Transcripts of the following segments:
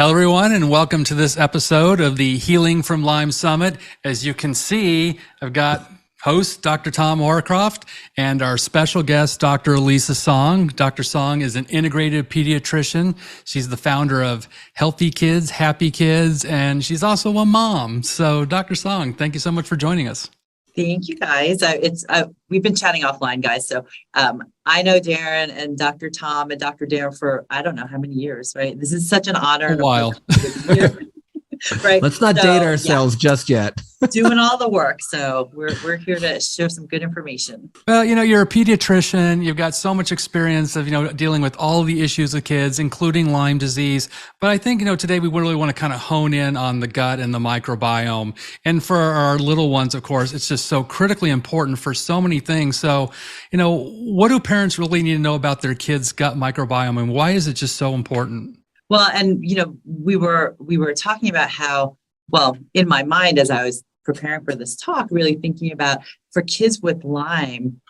Hello, everyone, and welcome to this episode of the Healing from Lyme Summit. As you can see, I've got host Dr. Tom Orcroft and our special guest, Dr. Eliza Song. Dr. Song is an integrative pediatrician. She's the founder of Healthy Kids, Happy Kids, and she's also a mom. So, Dr. Song, thank you so much for joining us. Thank you, guys. We've been chatting offline, guys. So I know Darren and Dr. Tom and Dr. Darren for I don't know how many years, right? This is such an honor. A while. Right. Let's not date ourselves just yet. Doing all the work. So we're here to share some good information. Well, you're a pediatrician. You've got so much experience of, dealing with all the issues of kids, including Lyme disease. But I think, today we really want to kind of hone in on the gut and the microbiome. And for our little ones, of course, it's just so critically important for so many things. So, what do parents really need to know about their kids' gut microbiome, and why is it just so important? Well, and we were talking about how, well, in my mind as I was preparing for this talk, really thinking about for kids with Lyme,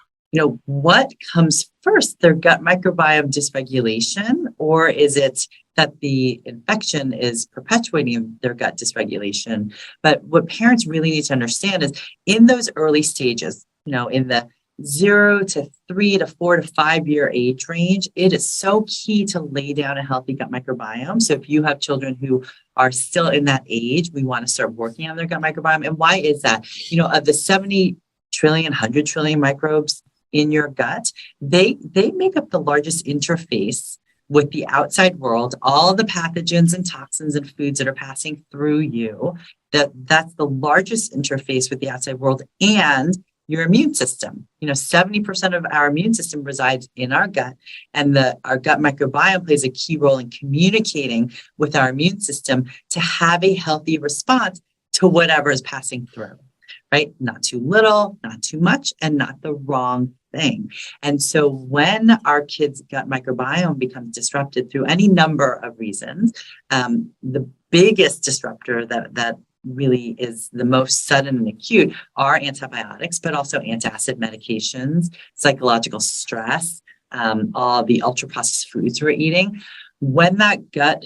what comes first, their gut microbiome dysregulation, or is it that the infection is perpetuating their gut dysregulation? But what parents really need to understand is in those early stages, in the 0 to 3 to 4 to 5 year age range, it is so key to lay down a healthy gut microbiome. So if you have children who are still in that age, we want to start working on their gut microbiome. And why is that? Of the 70 trillion, 100 trillion microbes in your gut, they make up the largest interface with the outside world, all the pathogens and toxins and foods that are passing through you. That's the largest interface with the outside world and your immune system. 70% of our immune system resides in our gut, and our gut microbiome plays a key role in communicating with our immune system to have a healthy response to whatever is passing through, right? Not too little, not too much, and not the wrong thing. And so when our kids' gut microbiome becomes disrupted through any number of reasons, the biggest disruptor that really is the most sudden and acute are antibiotics, but also antacid medications, psychological stress, all the ultra processed foods we're eating. When that gut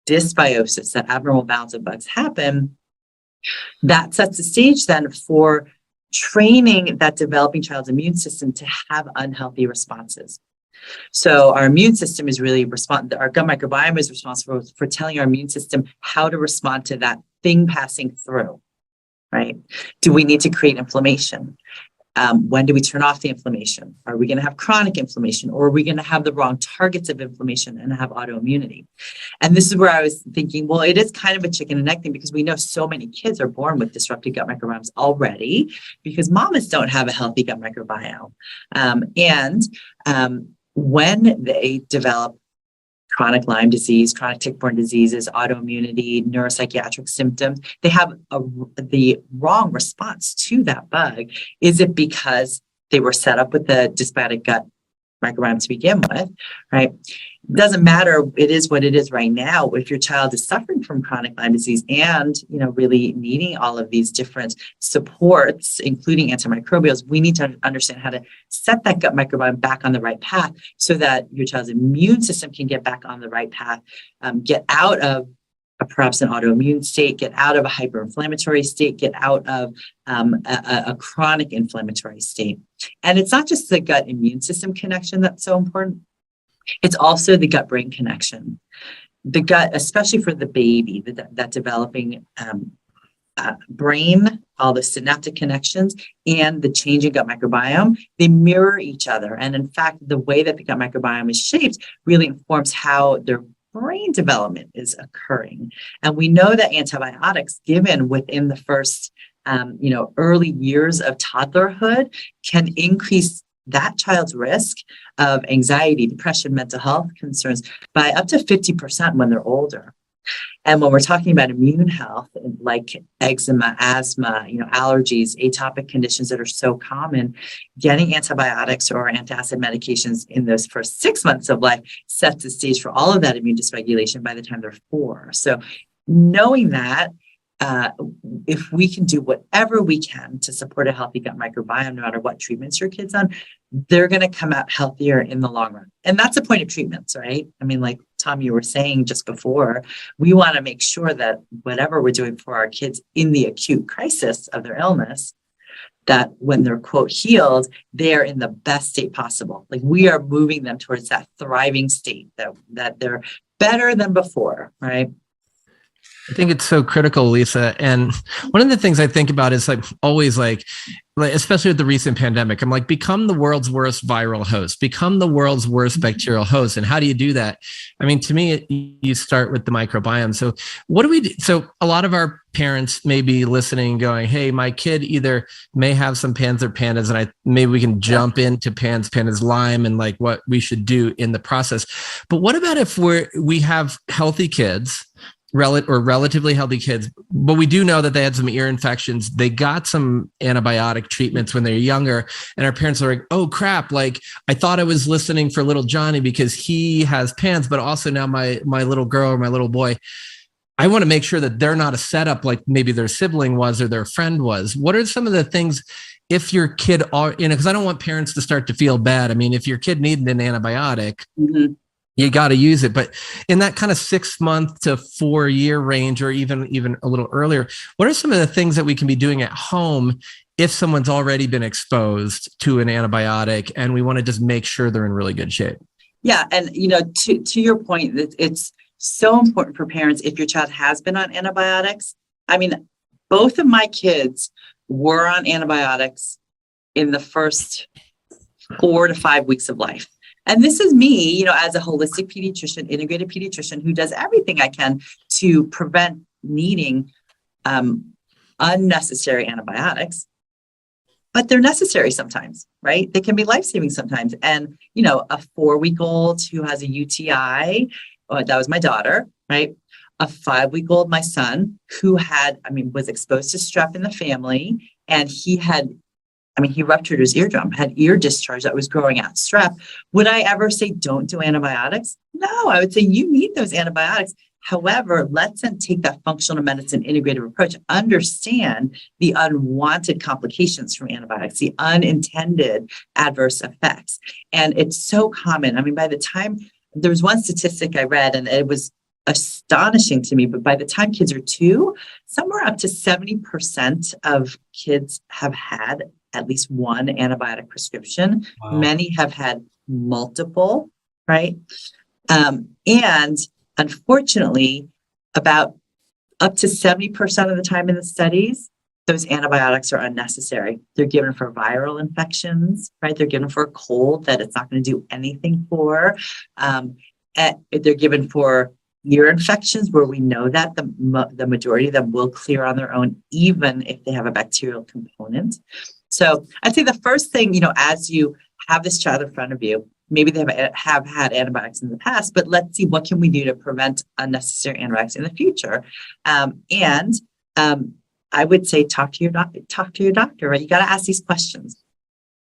dysbiosis, that abnormal balance of bugs happen, that sets the stage then for training that developing child's immune system to have unhealthy responses. So our immune system is really our gut microbiome is responsible for telling our immune system how to respond to that thing passing through, right? Do we need to create inflammation? When do we turn off the inflammation? Are we going to have chronic inflammation, or are we going to have the wrong targets of inflammation and have autoimmunity? And this is where I was thinking, well, it is kind of a chicken and egg thing, because we know so many kids are born with disrupted gut microbiomes already because mamas don't have a healthy gut microbiome. When they develop chronic Lyme disease, chronic tick-borne diseases, autoimmunity, neuropsychiatric symptoms, they have the wrong response to that bug. Is it because they were set up with the dysbiotic gut microbiome to begin with, right? It doesn't matter. It is what it is right now. If your child is suffering from chronic Lyme disease and, really needing all of these different supports, including antimicrobials, we need to understand how to set that gut microbiome back on the right path so that your child's immune system can get back on the right path, get out of perhaps an autoimmune state, get out of a hyperinflammatory state, get out of a chronic inflammatory state. And it's not just the gut immune system connection that's so important. It's also the gut-brain connection. The gut, especially for the baby, that developing brain, all the synaptic connections, and the changing gut microbiome, they mirror each other. And in fact, the way that the gut microbiome is shaped really informs how their brain development is occurring. And we know that antibiotics given within the first, early years of toddlerhood can increase that child's risk of anxiety, depression, mental health concerns by up to 50% when they're older. And when we're talking about immune health, like eczema, asthma, allergies, atopic conditions that are so common, getting antibiotics or antacid medications in those first 6 months of life sets the stage for all of that immune dysregulation by the time they're 4. So knowing that, if we can do whatever we can to support a healthy gut microbiome, no matter what treatments your kid's on, they're going to come out healthier in the long run. And that's the point of treatments, right? I mean, like Tom, you were saying just before, we want to make sure that whatever we're doing for our kids in the acute crisis of their illness, that when they're quote healed, they're in the best state possible. Like we are moving them towards that thriving state that they're better than before, right? I think it's so critical, Lisa. And one of the things I think about is always especially with the recent pandemic, I'm like, become the world's worst viral host, become the world's worst bacterial host. And how do you do that? I mean, to me, you start with the microbiome. So what do we do? So a lot of our parents may be listening going, hey, my kid either may have some PANS or PANDAS, and maybe we can jump into PANS, PANDAS, Lyme, and like what we should do in the process. But what about if we have healthy kids, relatively healthy kids, but we do know that they had some ear infections. They got some antibiotic treatments when they were younger, and our parents are like, oh crap, like I thought I was listening for little Johnny because he has PANS, but also now my little girl or my little boy, I want to make sure that they're not a setup like maybe their sibling was or their friend was. What are some of the things if your kid are, because I don't want parents to start to feel bad. I mean, if your kid needed an antibiotic, you got to use it. But in that kind of 6 month to 4 year range, or even a little earlier, what are some of the things that we can be doing at home if someone's already been exposed to an antibiotic and we want to just make sure they're in really good shape? Yeah. And, to your point, it's so important for parents if your child has been on antibiotics. I mean, both of my kids were on antibiotics in the first 4 to 5 weeks of life. And this is me, as a holistic pediatrician, integrated pediatrician, who does everything I can to prevent needing unnecessary antibiotics. But they're necessary sometimes, right? They can be life-saving sometimes. And, a 4-week-old who has a UTI, that was my daughter, right? A 5-week-old, my son, who was exposed to strep in the family, and he ruptured his eardrum, had ear discharge that was growing out strep. Would I ever say, don't do antibiotics? No, I would say you need those antibiotics. However, let's then take that functional medicine integrative approach, understand the unwanted complications from antibiotics, the unintended adverse effects. And it's so common. I mean, by the time, there was one statistic I read, and it was astonishing to me, but by the time kids are 2, somewhere up to 70% of kids have had at least one antibiotic prescription. Wow. Many have had multiple, right? And unfortunately, about up to 70% of the time in the studies, those antibiotics are unnecessary. They're given for viral infections, right? They're given for a cold that it's not going to do anything for. They're given for ear infections where we know that the majority of them will clear on their own, even if they have a bacterial component. So I'd say the first thing, as you have this child in front of you, maybe they have had antibiotics in the past, but let's see what can we do to prevent unnecessary antibiotics in the future. And I would say talk to your doctor, right? You got to ask these questions.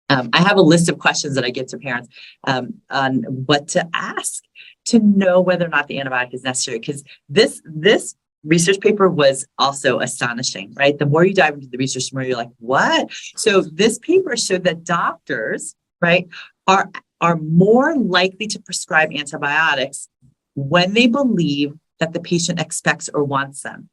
I have a list of questions that I give to parents on what to ask to know whether or not the antibiotic is necessary. Because this research paper was also astonishing, right? The more you dive into the research, the more you're like, what? So this paper showed that doctors, right, are more likely to prescribe antibiotics when they believe that the patient expects or wants them,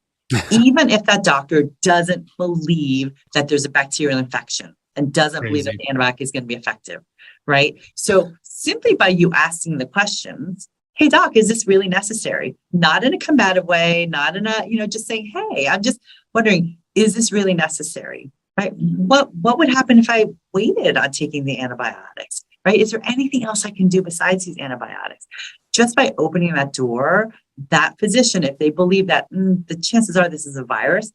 even if that doctor doesn't believe that there's a bacterial infection and doesn't believe that the antibiotic is going to be effective, right? So simply by you asking the questions, hey doc, is this really necessary? Not in a combative way, not in a, just saying, hey, I'm just wondering, is this really necessary, right? What would happen if I waited on taking the antibiotics, right? Is there anything else I can do besides these antibiotics? Just by opening that door, that physician, if they believe that the chances are this is a virus,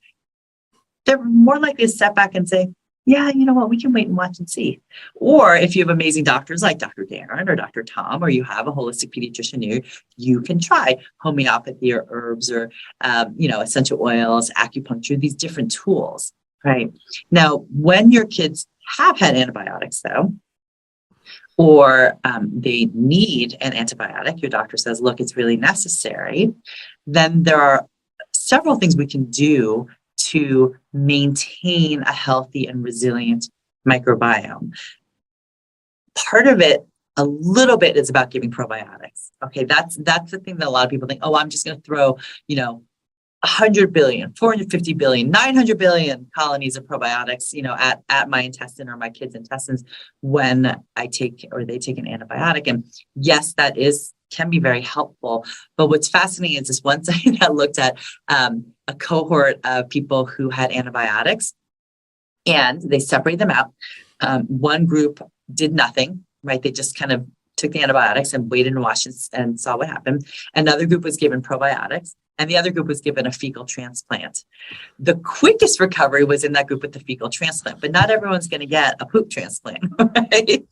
they're more likely to step back and say, yeah, you know what, we can wait and watch and see. Or if you have amazing doctors like Dr. Darren or Dr. Tom, or you have a holistic pediatrician here, you can try homeopathy or herbs or, essential oils, acupuncture, these different tools, right? Now, when your kids have had antibiotics though, or they need an antibiotic, your doctor says, look, it's really necessary, then there are several things we can do to maintain a healthy and resilient microbiome. Part of it, a little bit is about giving probiotics. Okay, that's the thing that a lot of people think, oh, I'm just going to throw, 100 billion, 450 billion, 900 billion colonies of probiotics, at my intestine or my kids' intestines when they take an antibiotic. And yes, that can be very helpful. But what's fascinating is this one study that looked at a cohort of people who had antibiotics, and they separated them out. One group did nothing, right? They just kind of took the antibiotics and waited and watched and saw what happened. Another group was given probiotics, and the other group was given a fecal transplant. The quickest recovery was in that group with the fecal transplant, but not everyone's going to get a poop transplant, right?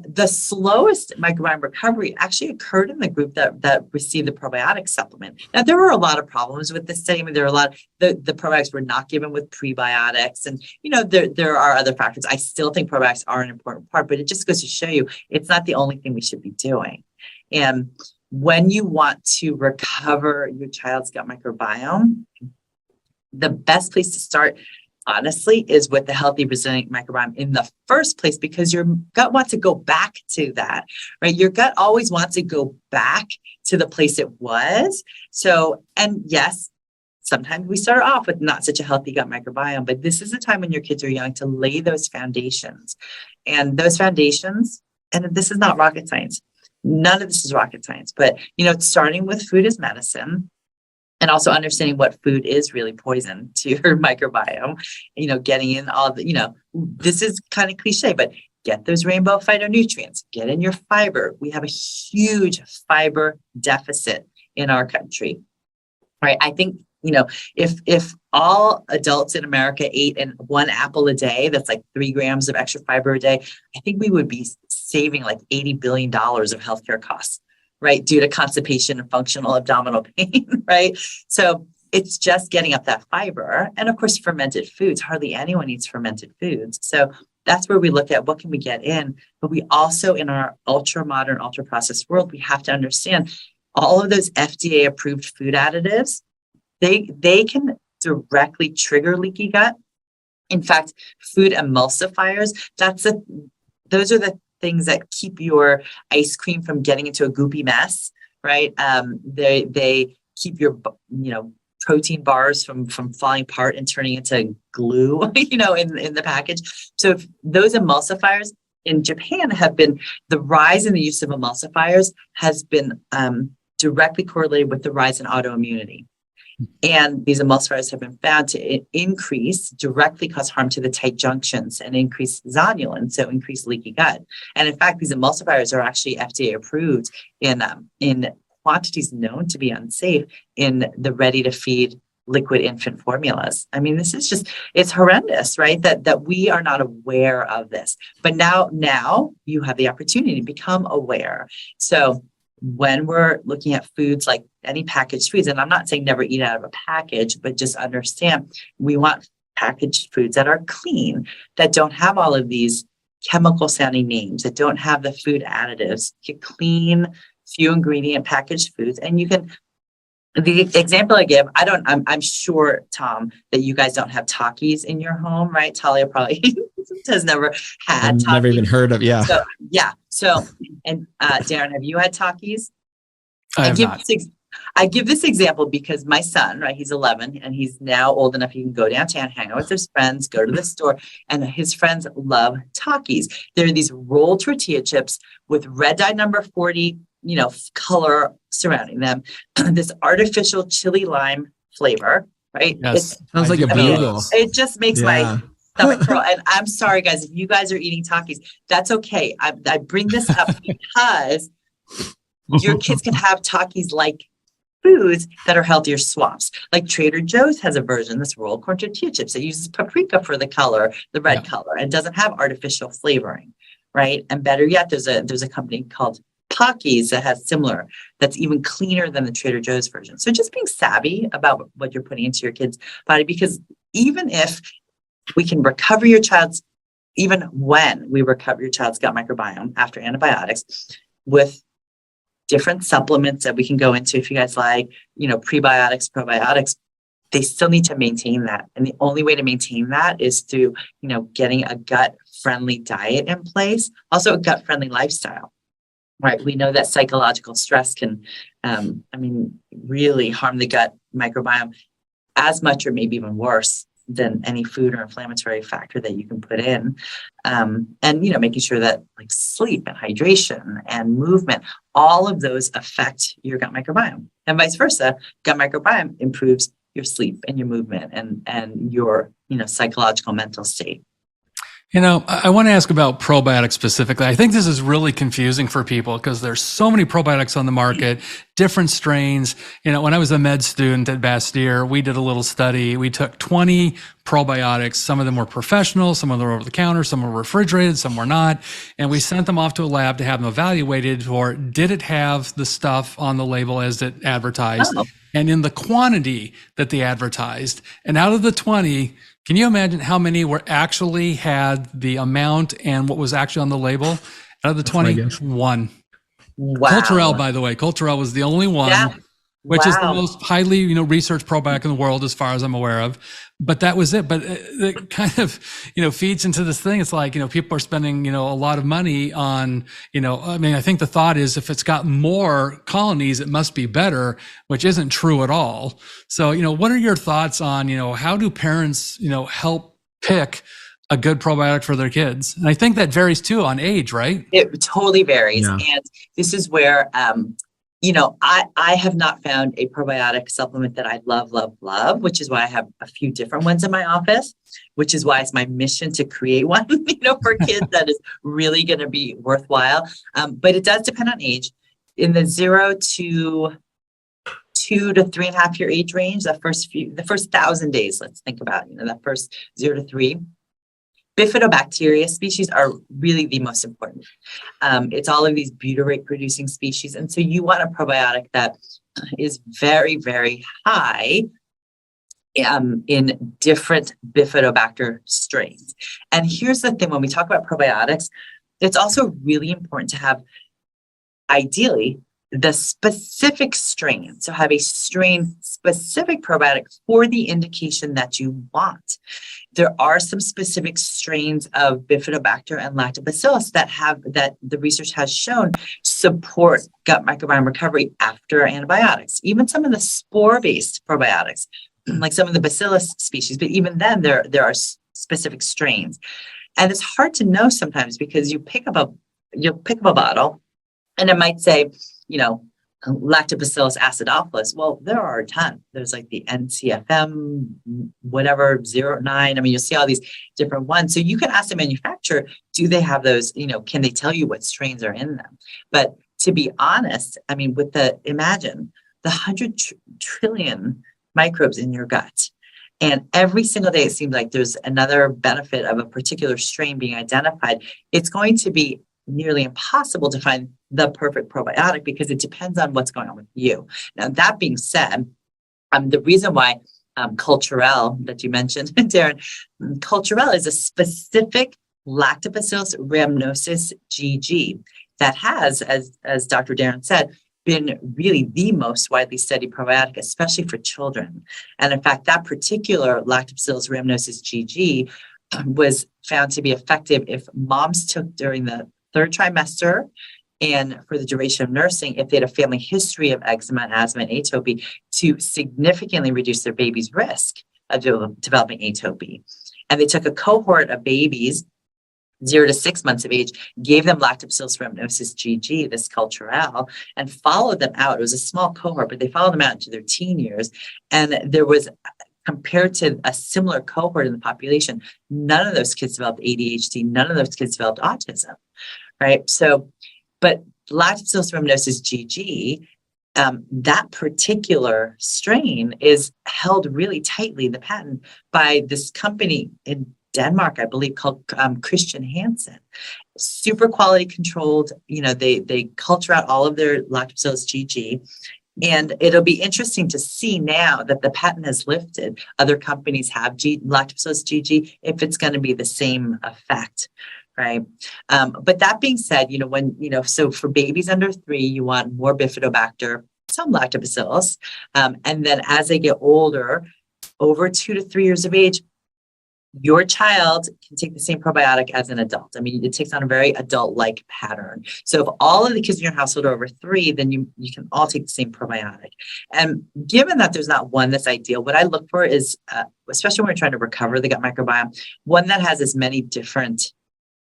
The slowest microbiome recovery actually occurred in the group that received the probiotic supplement. Now, there were a lot of problems with this study. I mean, there were a lot, the probiotics were not given with prebiotics, and, there are other factors. I still think probiotics are an important part, but it just goes to show you, it's not the only thing we should be doing. And when you want to recover your child's gut microbiome, the best place to start, honestly, is with the healthy, resilient microbiome in the first place, because your gut wants to go back to that, right? Your gut always wants to go back to the place it was. So, and yes, sometimes we start off with not such a healthy gut microbiome, but this is a time when your kids are young to lay those foundations. And those foundations, and this is not rocket science. None of this is rocket science, but, starting with food as medicine, and also understanding what food is really poison to your microbiome, getting in all the, this is kind of cliche, but get those rainbow phytonutrients, get in your fiber. We have a huge fiber deficit in our country, right? I think, if all adults in America ate one apple a day, that's like 3 grams of extra fiber a day, I think we would be saving like $80 billion of healthcare costs, right? Due to constipation and functional abdominal pain, right? So it's just getting up that fiber. And of course, fermented foods. Hardly anyone eats fermented foods. So that's where we look at what can we get in. But we also, in our ultra modern, ultra processed world, we have to understand all of those FDA approved food additives, they can directly trigger leaky gut. In fact, food emulsifiers, those are the things that keep your ice cream from getting into a goopy mess, right? They keep your, protein bars from falling apart and turning into glue, in the package. So if those emulsifiers in Japan the rise in the use of emulsifiers has been directly correlated with the rise in autoimmunity. And these emulsifiers have been found to directly cause harm to the tight junctions and increase zonulin, so increase leaky gut. And in fact, these emulsifiers are actually FDA approved in quantities known to be unsafe in the ready-to-feed liquid infant formulas. I mean, this is it's horrendous, right? That we are not aware of this. But now you have the opportunity to become aware. So when we're looking at foods like any packaged foods, and I'm not saying never eat out of a package, but just understand we want packaged foods that are clean, that don't have all of these chemical sounding names, that don't have the food additives. Get clean, few ingredient packaged foods. And the example I give, I'm sure, Tom, that you guys don't have Takis in your home, right? Talia probably has never had Takis. Never even heard of, yeah. So, yeah. So, and Darren, have you had Takis? I give this example because my son, right, he's 11 and he's now old enough he can go downtown, hang out with his friends, go to the store, and his friends love Takis. They're these rolled tortilla chips with red dye number 40, color surrounding them, this artificial chili lime flavor, right? Yes. Sounds like a bugle. It just makes my stomach curl. And I'm sorry, guys, if you guys are eating Takis, that's okay. I bring this up because your kids can have Takis like foods that are healthier swaps. Like Trader Joe's has a version, this rolled corn tortilla chips, that uses paprika for the color, the red color, and doesn't have artificial flavoring, right? And better yet, there's a company called Takis that has similar, that's even cleaner than the Trader Joe's version. So just being savvy about what you're putting into your kid's body, because even if we can recover your child's, even when we recover your child's gut microbiome after antibiotics with different supplements that we can go into if you guys like, prebiotics, probiotics, they still need to maintain that. And the only way to maintain that is through, getting a gut-friendly diet in place, also a gut-friendly lifestyle, right? We know that psychological stress can, really harm the gut microbiome as much or maybe even worse than any food or inflammatory factor that you can put in. And, making sure that like sleep and hydration and movement, all of those affect your gut microbiome, and vice versa. Gut microbiome improves your sleep and your movement and your, psychological mental state. I want to ask about probiotics specifically. I think this is really confusing for people because there's so many probiotics on the market, different strains. When I was a med student at Bastyr, we did a little study. We took 20 probiotics. Some of them were professional, some of them were over the counter, some were refrigerated, some were not. And we sent them off to a lab to have them evaluated for, did it have the stuff on the label as it advertised? Oh. And in the quantity that they advertised. And out of the 20, can you imagine how many were actually had the amount and what was actually on the label? Out of the 20, one. Wow. Culturelle, by the way, Culturelle was the only one, which is the most highly, researched probiotic in the world, as far as I'm aware of. But that was it. But it kind of, feeds into this thing. It's like, people are spending, a lot of money on, I think the thought is if it's got more colonies, it must be better, which isn't true at all. So, what are your thoughts on, how do parents, help pick a good probiotic for their kids? And I think that varies too on age, right? It totally varies. Yeah. And this is where, I have not found a probiotic supplement that I love, which is why I have a few different ones in my office, which is why it's my mission to create one, for kids that is really going to be worthwhile. But it does depend on age. In the 0 to 2 to 3.5 year age range, the first 1,000 days, let's think about, that first 0 to 3. Bifidobacteria species are really the most important. It's all of these butyrate producing species. And so you want a probiotic that is very, very high in different Bifidobacter strains. And here's the thing, when we talk about probiotics, it's also really important to have, ideally, the specific strain. So have a strain specific probiotic for the indication that you want. There are some specific strains of Bifidobacter and Lactobacillus that the research has shown support gut microbiome recovery after antibiotics. Even some of the spore-based probiotics, like some of the Bacillus species, but even then there are specific strains. And it's hard to know sometimes because you'll pick up a bottle and it might say, Lactobacillus acidophilus. Well, there are a ton. There's like the NCFM, whatever, 09. You'll see all these different ones. So you can ask the manufacturer, do they have those, can they tell you what strains are in them? But to be honest, imagine the 100 trillion microbes in your gut. And every single day, it seems like there's another benefit of a particular strain being identified. It's going to be nearly impossible to find the perfect probiotic because it depends on what's going on with you. Now, that being said, the reason why Culturelle that you mentioned, Darren, Culturelle is a specific Lactobacillus rhamnosus GG that has, as Dr. Darren said, been really the most widely studied probiotic, especially for children. And in fact, that particular Lactobacillus rhamnosus GG was found to be effective if moms took during the 3rd trimester and for the duration of nursing, if they had a family history of eczema, asthma, and atopy, to significantly reduce their baby's risk of developing atopy. And they took a cohort of babies 0 to 6 months of age, gave them Lactobacillus rhamnosus GG, this Culturelle, and followed them out. It was a small cohort, but they followed them out into their teen years. And there was, compared to a similar cohort in the population, none of those kids developed ADHD, none of those kids developed autism, right? So, but Lactobacillus rhamnosus GG, that particular strain is held really tightly, the patent, by this company in Denmark, I believe, called Christian Hansen. Super quality controlled, they culture out all of their Lactobacillus GG. And it'll be interesting to see now that the patent has lifted, other companies have Lactobacillus GG, if it's going to be the same effect, right? But that being said, so for babies under 3, you want more Bifidobacter, some Lactobacillus. And then as they get older, over 2 to 3 years of age, your child can take the same probiotic as an adult. I mean, it takes on a very adult-like pattern. So if all of the kids in your household are over 3, then you can all take the same probiotic. And given that there's not one that's ideal, what I look for is, especially when we're trying to recover the gut microbiome, one that has as many different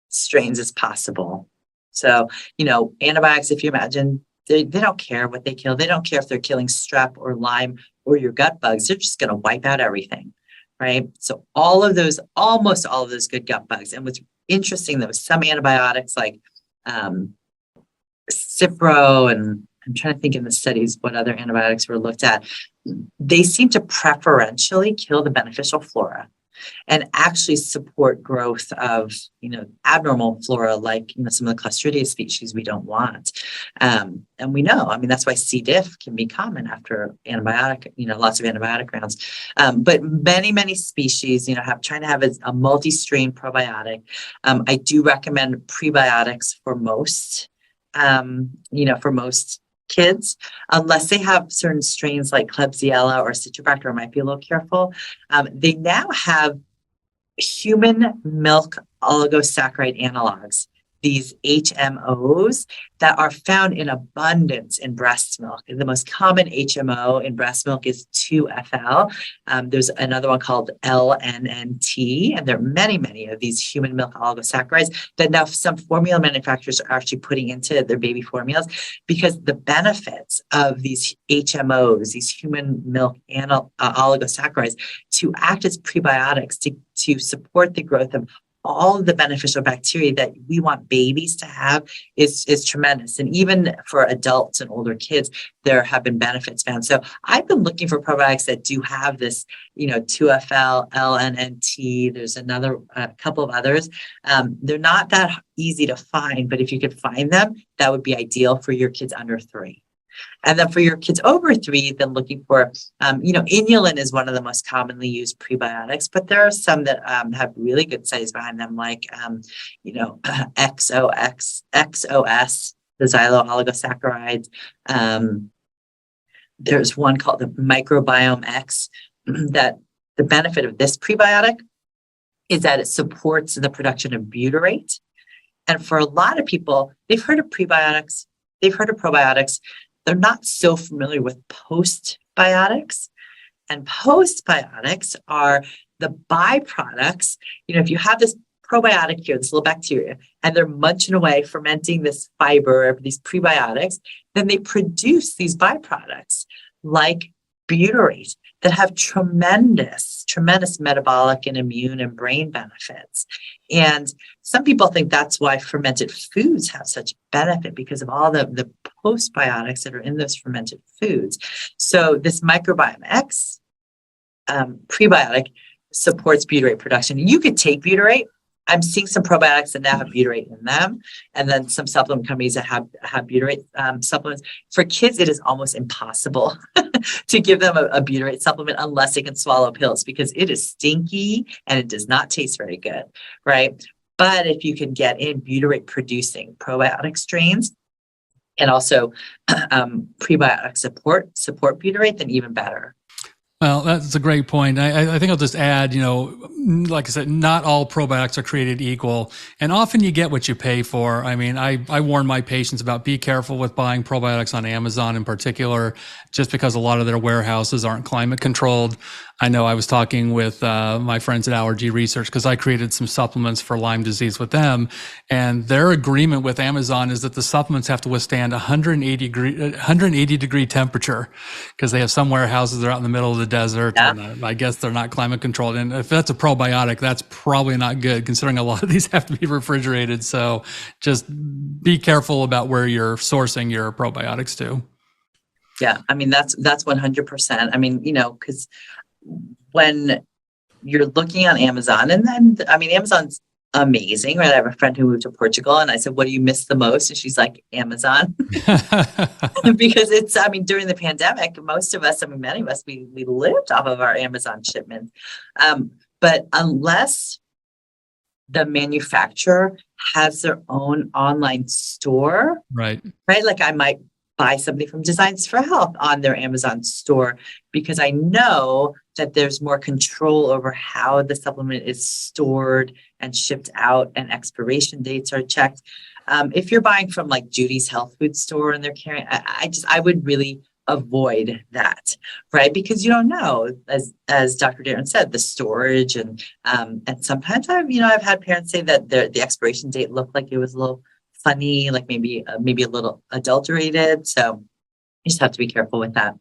strains as possible. So, antibiotics, if you imagine, they don't care what they kill. They don't care if they're killing strep or Lyme or your gut bugs. They're just going to wipe out everything. Right. So almost all of those good gut bugs. And what's interesting though, some antibiotics like Cipro, and I'm trying to think in the studies what other antibiotics were looked at, they seem to preferentially kill the beneficial flora and actually support growth of, abnormal flora, like, some of the Clostridia species we don't want. And we know, that's why C. diff can be common after antibiotic, lots of antibiotic rounds. But many, many species, trying to have a multi-strain probiotic. I do recommend prebiotics for most, for most kids, unless they have certain strains like Klebsiella or Citrobacter, I might be a little careful. They now have human milk oligosaccharide analogs, these HMOs, that are found in abundance in breast milk. The most common HMO in breast milk is 2FL. There's another one called LNNT, and there are many, many of these human milk oligosaccharides that now some formula manufacturers are actually putting into their baby formulas, because the benefits of these HMOs, these human milk oligosaccharides, to act as prebiotics, to support the growth of all of the beneficial bacteria that we want babies to have is tremendous. And even for adults and older kids, there have been benefits found. So I've been looking for probiotics that do have this, 2FL, LNNT. There's a couple of others. They're not that easy to find, but if you could find them, that would be ideal for your kids under 3. And then for your kids over 3, then looking for, inulin is one of the most commonly used prebiotics, but there are some that have really good studies behind them, like, XOS, the xylo oligosaccharides. There's one called the Microbiome X, that the benefit of this prebiotic is that it supports the production of butyrate. And for a lot of people, they've heard of probiotics. They're not so familiar with postbiotics. And postbiotics are the byproducts. If you have this probiotic here, this little bacteria, and they're munching away, fermenting this fiber, these prebiotics, then they produce these byproducts like butyrate that have tremendous metabolic and immune and brain benefits. And some people think that's why fermented foods have such benefit, because of all the postbiotics that are in those fermented foods. So this Microbiome X prebiotic supports butyrate production. You could take butyrate. I'm seeing some probiotics that now have butyrate in them, and then some supplement companies that have butyrate supplements. For kids, it is almost impossible to give them a butyrate supplement unless they can swallow pills, because it is stinky and it does not taste very good, right? But if you can get in butyrate producing probiotic strains and also prebiotic support butyrate, then even better. Well, that's a great point. I think I'll just add, like I said, not all probiotics are created equal, and often you get what you pay for. I warn my patients about be careful with buying probiotics on Amazon in particular, just because a lot of their warehouses aren't climate controlled. I know I was talking with my friends at Allergy Research, because I created some supplements for Lyme disease with them, and their agreement with Amazon is that the supplements have to withstand 180 degree temperature, because they have some warehouses that are out in the middle of the desert. Yeah. And I guess they're not climate controlled. And if that's a probiotic, that's probably not good, considering a lot of these have to be refrigerated. So just be careful about where you're sourcing your probiotics to. Yeah, that's 100%. Because when you're looking on Amazon, and then, Amazon's amazing, right? I have a friend who moved to Portugal, and I said, what do you miss the most? And she's like, Amazon. Because it's, during the pandemic, most of us, many of us, we lived off of our Amazon shipments. But unless the manufacturer has their own online store, right? Like I might buy something from Designs for Health on their Amazon store, because I know that there's more control over how the supplement is stored and shipped out, and expiration dates are checked. If you're buying from like Judy's health food store and they're carrying, I would really avoid that, right? Because you don't know, as Dr. Darren said, the storage and sometimes I've had parents say that the expiration date looked like it was a little funny, like maybe a little adulterated. So you just have to be careful with that.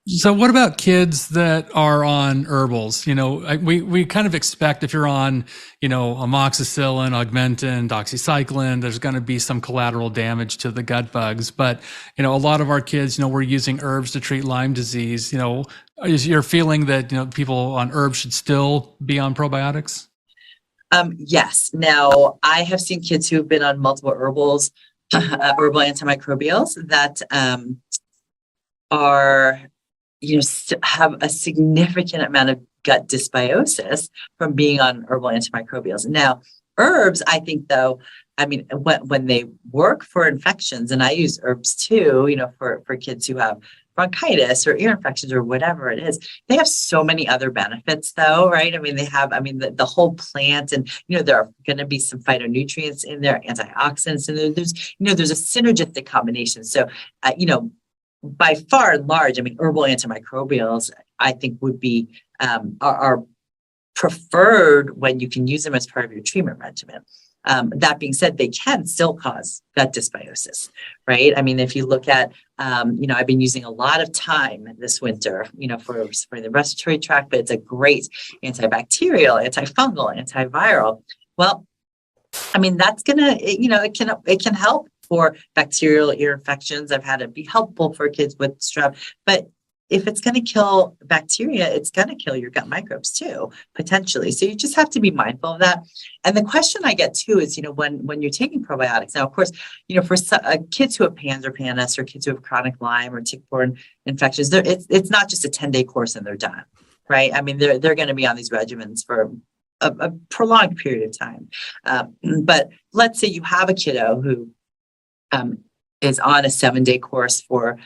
So what about kids that are on herbals? We kind of expect if you're on, amoxicillin, augmentin, doxycycline, there's going to be some collateral damage to the gut bugs. But, a lot of our kids, we're using herbs to treat Lyme disease. Is your feeling that, people on herbs should still be on probiotics? Yes. Now, I have seen kids who have been on multiple herbals, herbal antimicrobials that are have a significant amount of gut dysbiosis from being on herbal antimicrobials. Now, herbs, I think, though, when they work for infections, and I use herbs too, for kids who have bronchitis or ear infections or whatever it is, they have so many other benefits, though, right? They have, the whole plant, and, there are going to be some phytonutrients in there, antioxidants, and there's a synergistic combination. So, by far and large, herbal antimicrobials, I think, would be are preferred when you can use them as part of your treatment regimen. That being said, they can still cause gut dysbiosis, right? If you look at, I've been using a lot of thyme this winter, for the respiratory tract, but it's a great antibacterial, antifungal, antiviral. Well, that's gonna, it can help for bacterial ear infections. I've had it be helpful for kids with strep, but if it's going to kill bacteria, it's going to kill your gut microbes too, potentially. So you just have to be mindful of that. And the question I get too is, when you're taking probiotics, now, of course, for kids who have PANS or PANS, or kids who have chronic Lyme or tick-borne infections, it's not just a 10-day course and they're done, right? They're going to be on these regimens for a prolonged period of time. But let's say you have a kiddo who is on a 7-day course for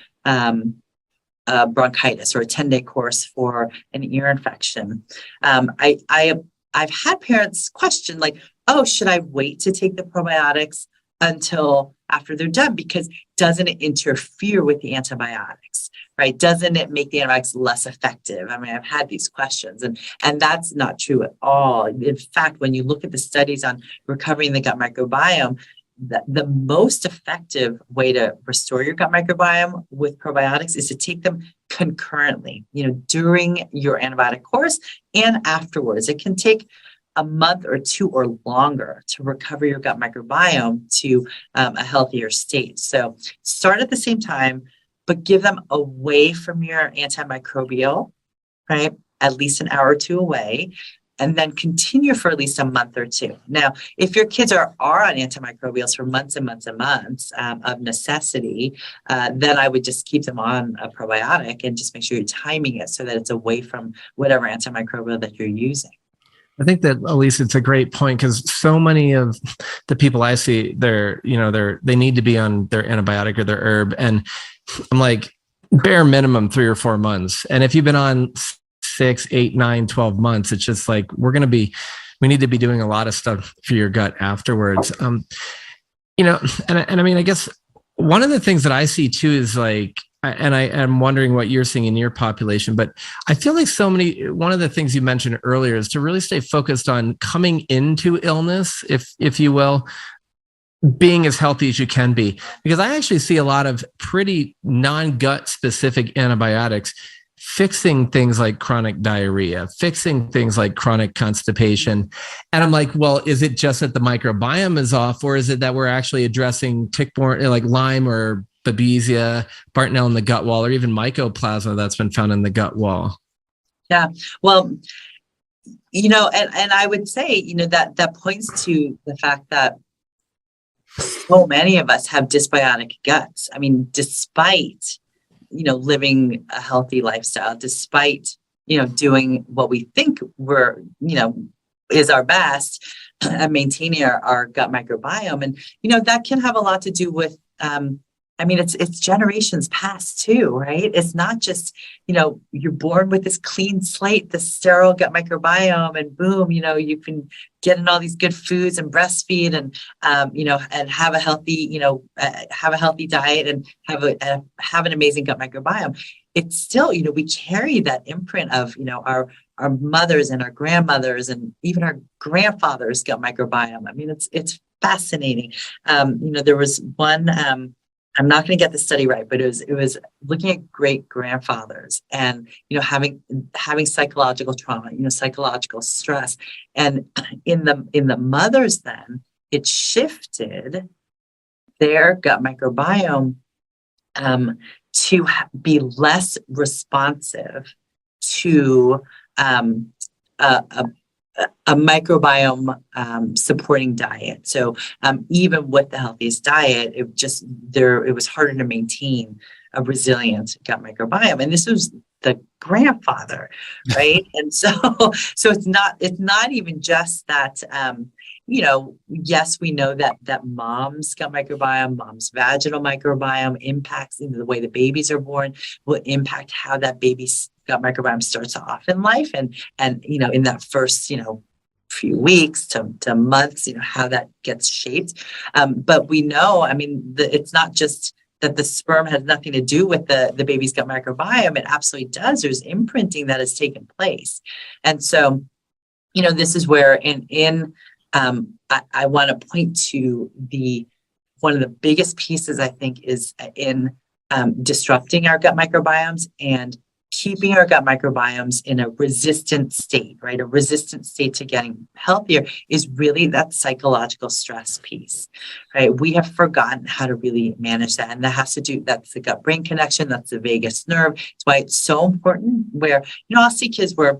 bronchitis, or a 10-day course for an ear infection. I've had parents question, like, oh, should I wait to take the probiotics until after they're done? Because doesn't it interfere with the antibiotics, right? Doesn't it make the antibiotics less effective? I've had these questions, and that's not true at all. In fact, when you look at the studies on recovering the gut microbiome, the most effective way to restore your gut microbiome with probiotics is to take them concurrently, during your antibiotic course and afterwards. It can take a month or 2 or longer to recover your gut microbiome to a healthier state. So start at the same time, but give them away from your antimicrobial, right? At least an hour or 2 away, and then continue for at least a month or 2. Now, if your kids are on antimicrobials for months and months and months of necessity, then I would just keep them on a probiotic and just make sure you're timing it so that it's away from whatever antimicrobial that you're using. I think that, Elise, it's a great point, because so many of the people I see, they need to be on their antibiotic or their herb. And I'm like, bare minimum 3 or 4 months. And if you've been on 6, 8, 9, 12 months, it's just like, we need to be doing a lot of stuff for your gut afterwards. I guess one of the things that I see too is like, and I am wondering what you're seeing in your population, but I feel like one of the things you mentioned earlier is to really stay focused on coming into illness, if you will, being as healthy as you can be. Because I actually see a lot of pretty non-gut specific antibiotics fixing things like chronic diarrhea, fixing things like chronic constipation. And I'm like, well, is it just that the microbiome is off, or is it that we're actually addressing tick-borne, like Lyme or Babesia, Bartonella in the gut wall, or even mycoplasma that's been found in the gut wall? Yeah, well, and I would say, that points to the fact that so many of us have dysbiotic guts. Despite living a healthy lifestyle, despite, doing what we think we're, is our best at maintaining our gut microbiome. And, that can have a lot to do with I mean, it's generations past too, right? It's not just, you're born with this clean slate, this sterile gut microbiome, and boom, you can get in all these good foods and breastfeed and, and have a healthy, have a healthy diet and have an amazing gut microbiome. It's still, we carry that imprint of, our mothers and our grandmothers and even our grandfathers' gut microbiome. I mean, it's fascinating. There was one, I'm not going to get the study right, but it was looking at great grandfathers and, having psychological trauma, psychological stress. And in the mothers, then it shifted their gut microbiome to be less responsive to a microbiome supporting diet. So even with the healthiest diet, it was harder to maintain a resilient gut microbiome. And this was the grandfather, right? And so it's not even just that, yes, we know that mom's gut microbiome, mom's vaginal microbiome impacts into the way the babies are born, will impact how that baby's gut microbiome starts off in life. And in that first, few weeks to months, how that gets shaped. But we know, I mean, it's not just that the sperm has nothing to do with the baby's gut microbiome. It absolutely does. There's imprinting that has taken place. And so, this is where I want to point to one of the biggest pieces, I think, is in disrupting our gut microbiomes and keeping our gut microbiomes in a resistant state, right? A resistant state to getting healthier is really that psychological stress piece, right? We have forgotten how to really manage that. And that's the gut-brain connection. That's the vagus nerve. It's why it's so important where, I'll see kids where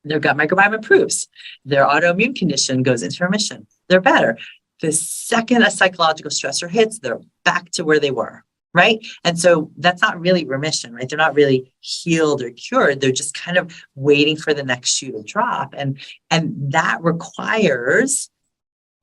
their gut microbiome improves. Their autoimmune condition goes into remission. They're better. The second a psychological stressor hits, they're back to where they were. Right. And so that's not really remission, right? They're not really healed or cured. They're just kind of waiting for the next shoe to drop. And that requires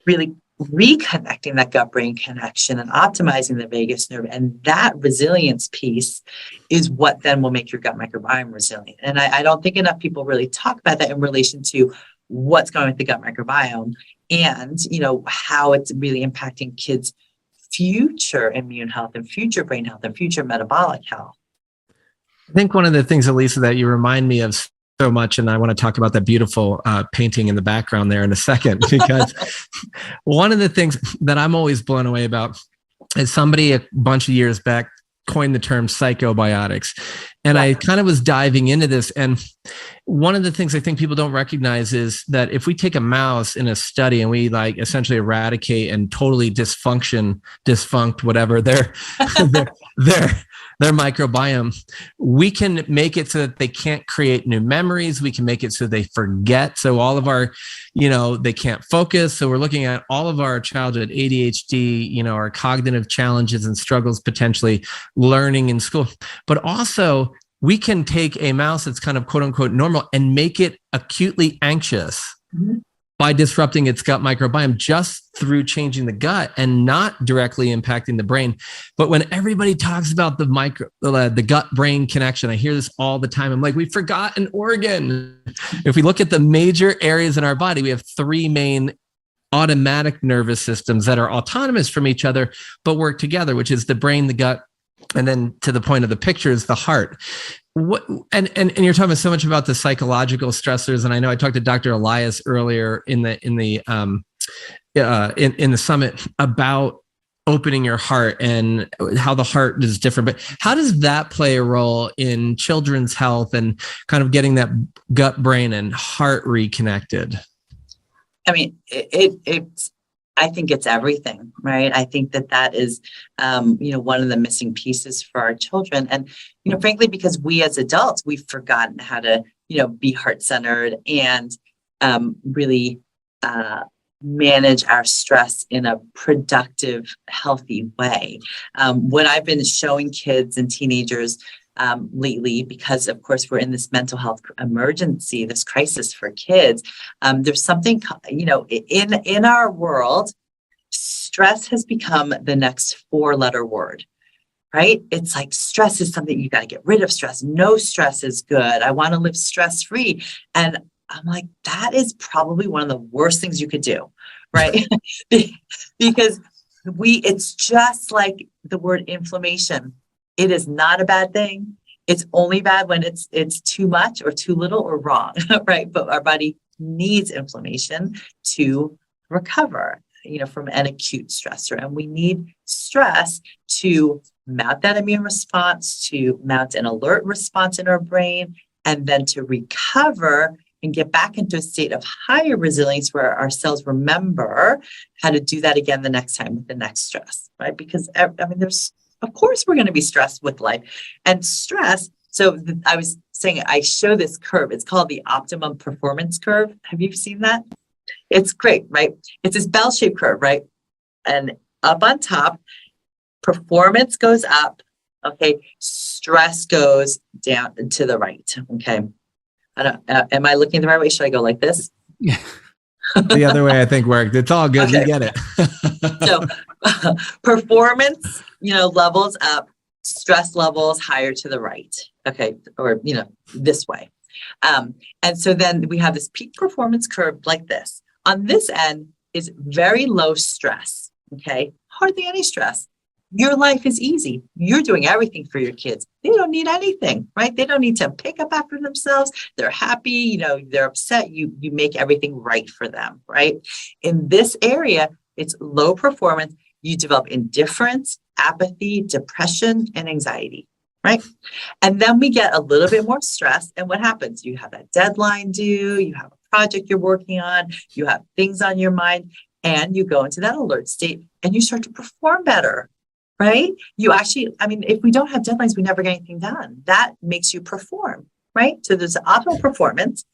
really reconnecting that gut-brain connection and optimizing the vagus nerve. And that resilience piece is what then will make your gut microbiome resilient. And I don't think enough people really talk about that in relation to what's going on with the gut microbiome and, how it's really impacting kids' future immune health and future brain health and future metabolic health. I think one of the things, Elisa, that you remind me of so much, and I want to talk about that beautiful painting in the background there in a second, because one of the things that I'm always blown away about is somebody a bunch of years back coined the term psychobiotics. And I kind of was diving into this. And one of the things I think people don't recognize is that if we take a mouse in a study and we essentially eradicate and totally defunct, whatever their microbiome, we can make it so that they can't create new memories. We can make it so they forget. So all of our, they can't focus. So we're looking at all of our childhood ADHD, our cognitive challenges and struggles, potentially learning in school, but also we can take a mouse that's kind of quote unquote normal and make it acutely anxious by disrupting its gut microbiome just through changing the gut and not directly impacting the brain. But when everybody talks about the gut-brain connection, I hear this all the time. I'm like, we forgot an organ. If we look at the major areas in our body, we have three main automatic nervous systems that are autonomous from each other, but work together, which is the brain, the gut, and then to the point of the picture is the heart. And you're talking so much about the psychological stressors. And I know I talked to Dr. Elias earlier in the summit about opening your heart and how the heart is different. But how does that play a role in children's health and kind of getting that gut, brain, and heart reconnected? I mean, I think it's everything, right? I think that is, one of the missing pieces for our children. And, frankly, because we as adults, we've forgotten how to, be heart-centered and really manage our stress in a productive, healthy way. What I've been showing kids and teenagers lately, because of course we're in this mental health emergency, this crisis for kids, there's something, in our world, stress has become the next 4-letter word, right? It's like stress is something you got to get rid of stress. No stress is good. I want to live stress-free. And I'm like, that is probably one of the worst things you could do, right? Because it's just like the word inflammation. It is not a bad thing. It's only bad when it's too much or too little or wrong, right? But our body needs inflammation to recover, from an acute stressor. And we need stress to mount that immune response, to mount an alert response in our brain, and then to recover and get back into a state of higher resilience where our cells remember how to do that again the next time with the next stress, right? Because of course we're going to be stressed with life and stress. So I was saying, I show this curve. It's called the optimum performance curve. Have you seen that? It's great, right? It's this bell-shaped curve, right? And up on top, performance goes up. Okay. Stress goes down to the right. Okay. Am I looking the right way? Should I go like this? Yeah. The other way I think worked. It's all good. Okay. We get it. So performance, levels up, stress levels higher to the right. Okay. Or, this way. And so then we have this peak performance curve like this. On this end is very low stress. Okay. Hardly any stress. Your life is easy. You're doing everything for your kids. They don't need anything, right? They don't need to pick up after themselves. They're happy, they're upset. You make everything right for them, right? In this area, it's low performance. You develop indifference, apathy, depression, and anxiety, right? And then we get a little bit more stress. And what happens? You have that deadline due, you have a project you're working on, you have things on your mind, and you go into that alert state and you start to perform better. Right? You actually, if we don't have deadlines, we never get anything done. That makes you perform, right? So there's optimal performance.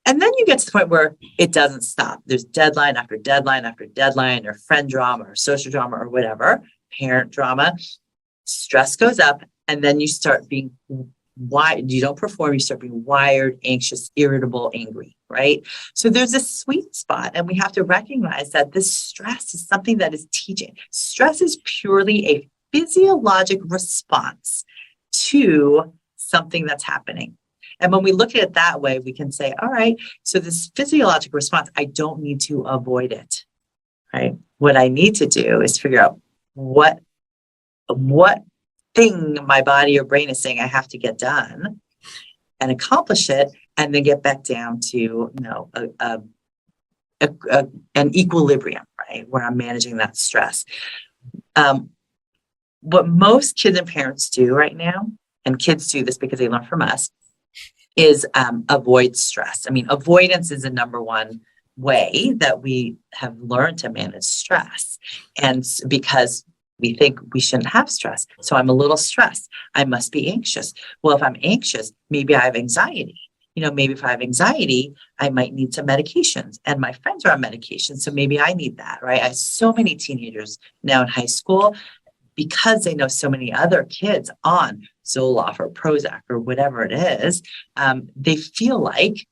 And then you get to the point where it doesn't stop. There's deadline after deadline after deadline, or friend drama or social drama or whatever, parent drama. Stress goes up, and then you start being wired. You don't perform, you start being wired, anxious, irritable, angry, right? So there's a sweet spot, and we have to recognize that this stress is something that is teaching. Stress is purely a physiologic response to something that's happening. And when we look at it that way, we can say, all right, so this physiologic response, I don't need to avoid it, right? What I need to do is figure out what thing my body or brain is saying I have to get done and accomplish it, and then get back down to, an equilibrium, right? Where I'm managing that stress. What most kids and parents do right now, and kids do this because they learn from us, is avoid stress. Avoidance is the number one way that we have learned to manage stress. And because we think we shouldn't have stress. So I'm a little stressed. I must be anxious. Well, if I'm anxious, maybe I have anxiety. Maybe if I have anxiety, I might need some medications, and my friends are on medication. So maybe I need that, right? I have so many teenagers now in high school, because they know so many other kids on Zoloft or Prozac or whatever it is, they feel like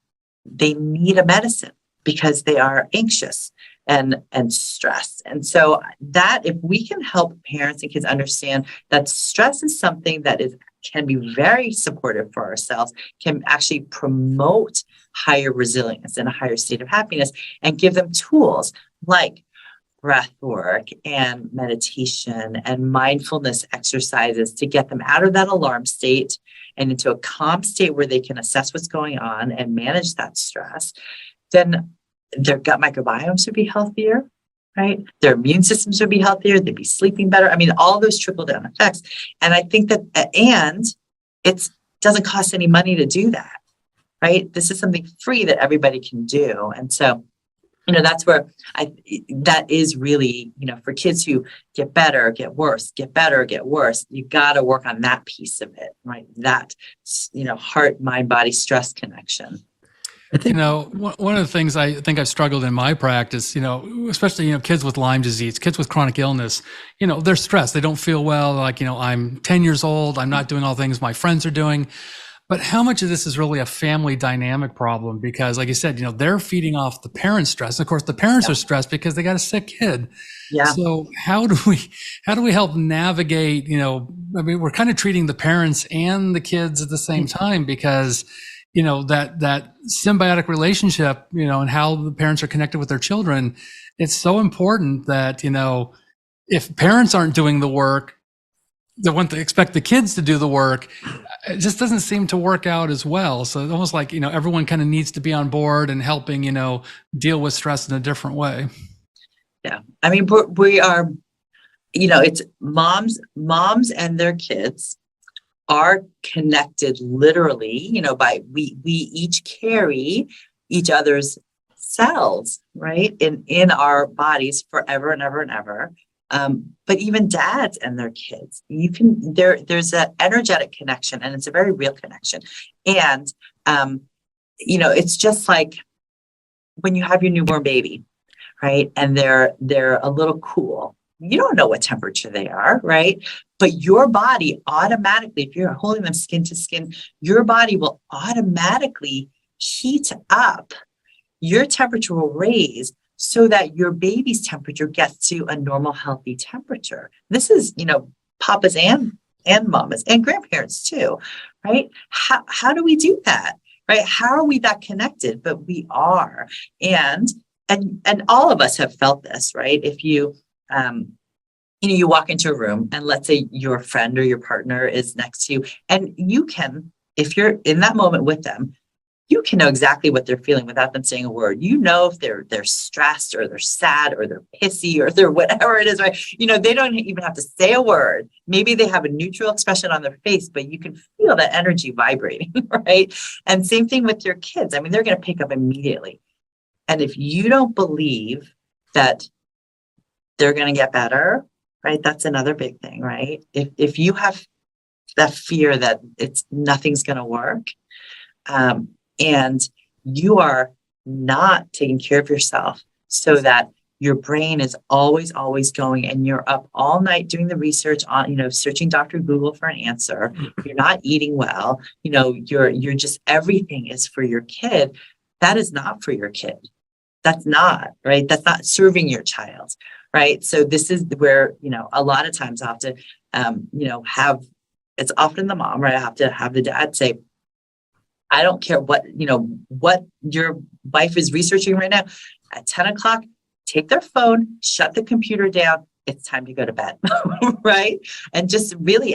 they need a medicine because they are anxious and stressed. And so that, if we can help parents and kids understand that stress is something that can be very supportive for ourselves, can actually promote higher resilience and a higher state of happiness, and give them tools like breath work and meditation and mindfulness exercises to get them out of that alarm state and into a calm state where they can assess what's going on and manage that stress, then their gut microbiomes would be healthier, right? Their immune systems would be healthier. They'd be sleeping better. All those trickle down effects. And I think that, and it doesn't cost any money to do that, right? This is something free that everybody can do. And so, that's where that is really, for kids who get better, get worse, get better, get worse, you got to work on that piece of it, right? That, heart, mind, body, stress connection. I think, one of the things I think I've struggled in my practice, especially, kids with Lyme disease, kids with chronic illness, they're stressed. They don't feel well. Like, I'm 10 years old. I'm not doing all the things my friends are doing. But how much of this is really a family dynamic problem? Because like you said, they're feeding off the parents' stress. Of course, the parents are stressed because they got a sick kid. Yeah. So how do we help navigate, we're kind of treating the parents and the kids at the same time, because, that symbiotic relationship, and how the parents are connected with their children, it's so important that, if parents aren't doing the work, they want to expect the kids to do the work. It just doesn't seem to work out as well. So it's almost like, everyone kind of needs to be on board and helping, deal with stress in a different way. Yeah. I mean, we are, it's moms and their kids are connected literally, by we each carry each other's cells, right? In our bodies forever and ever and ever. But even dads and their kids, there's an energetic connection, and it's a very real connection. And, it's just like when you have your newborn baby, right? And they're a little cool. You don't know what temperature they are, right? But your body automatically, if you're holding them skin to skin, your body will automatically heat up. Your temperature will raise so that your baby's temperature gets to a normal, healthy temperature. This is, papas and mamas and grandparents too, right? How do we do that, right? How are we that connected? But we are. And all of us have felt this, right? If you, you walk into a room and let's say your friend or your partner is next to you, and you can, if you're in that moment with them, you can know exactly what they're feeling without them saying a word. If they're stressed or they're sad or they're pissy or they're whatever it is, right? They don't even have to say a word. Maybe they have a neutral expression on their face, but you can feel that energy vibrating, right? And same thing with your kids. I mean, they're going to pick up immediately. And if you don't believe that they're going to get better, right? That's another big thing, right? If you have that fear that nothing's going to work, and you are not taking care of yourself so that your brain is always, always going, and you're up all night doing the research on, searching Dr. Google for an answer. You're not eating well. You're just, everything is for your kid. That is not for your kid. That's not, right? That's not serving your child, right? So this is where, a lot of times I have to, it's often the mom, right? I have to have the dad say, I don't care what your wife is researching right now. At 10 o'clock, take their phone, shut the computer down. It's time to go to bed, right? And just really,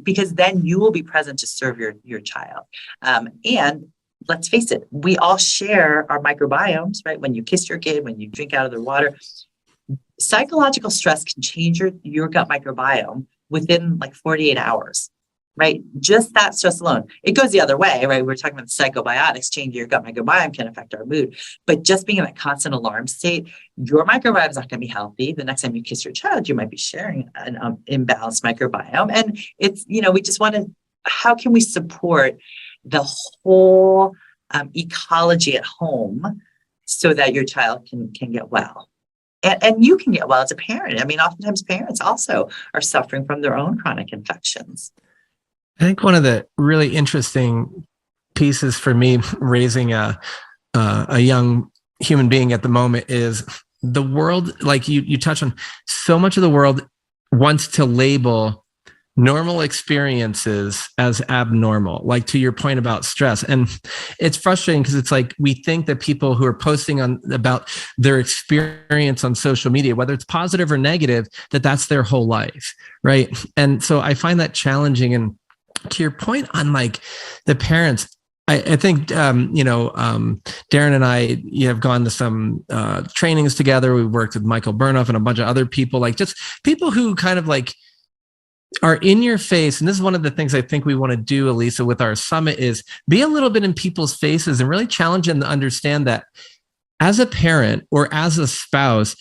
because then you will be present to serve your child. And let's face it, we all share our microbiomes, right? When you kiss your kid, when you drink out of their water, psychological stress can change your gut microbiome within like 48 hours. Right? Just that stress alone. It goes the other way, right? We're talking about psychobiotics, changing your gut microbiome can affect our mood. But just being in that constant alarm state, your microbiome is not going to be healthy. The next time you kiss your child, you might be sharing an imbalanced microbiome. And it's, we just want to, how can we support the whole ecology at home so that your child can get well? And you can get well as a parent. Oftentimes parents also are suffering from their own chronic infections. I think one of the really interesting pieces for me raising a young human being at the moment is the world, like you touch on, so much of the world wants to label normal experiences as abnormal, like to your point about stress. And it's frustrating because it's like we think that people who are posting about their experience on social media, whether it's positive or negative, that's their whole life, right? And so I find that challenging. And to your point on like the parents, I think, Darren and I have gone to some trainings together. We worked with Michael Burnoff and a bunch of other people, like just people who kind of like are in your face. And this is one of the things I think we want to do, Elisa, with our summit is be a little bit in people's faces and really challenge them to understand that as a parent or as a spouse,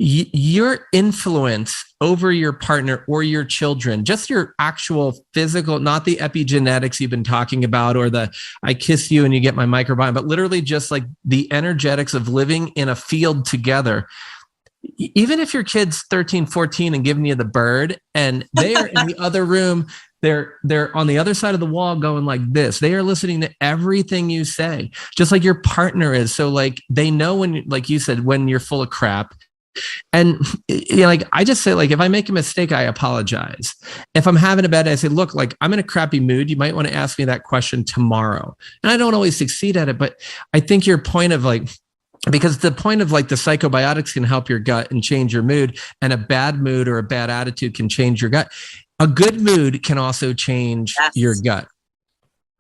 your influence over your partner or your children, just your actual physical, not the epigenetics you've been talking about or the I kiss you and you get my microbiome, but literally just like the energetics of living in a field together. Even if your kid's 13, 14 and giving you the bird and they are in the other room they're on the other side of the wall going like this. They are listening to everything you say, just like your partner is. So like they know when, like you said, when you're full of crap. And like I just say, like, if I make a mistake, I apologize. If I'm having a bad day, I say, look, like I'm in a crappy mood. You might want to ask me that question tomorrow. And I don't always succeed at it, but I think your point of like, because the point of like the psychobiotics can help your gut and change your mood, and a bad mood or a bad attitude can change your gut. A good mood can also change your gut.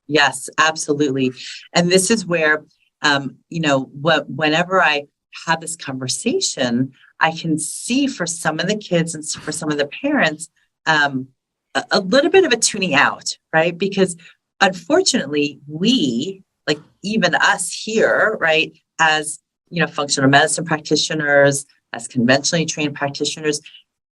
Yes, absolutely. And this is where, whenever I have this conversation, I can see for some of the kids and for some of the parents, a little bit of a tuning out, right? Because unfortunately, we, like even us here, right, as functional medicine practitioners, as conventionally trained practitioners,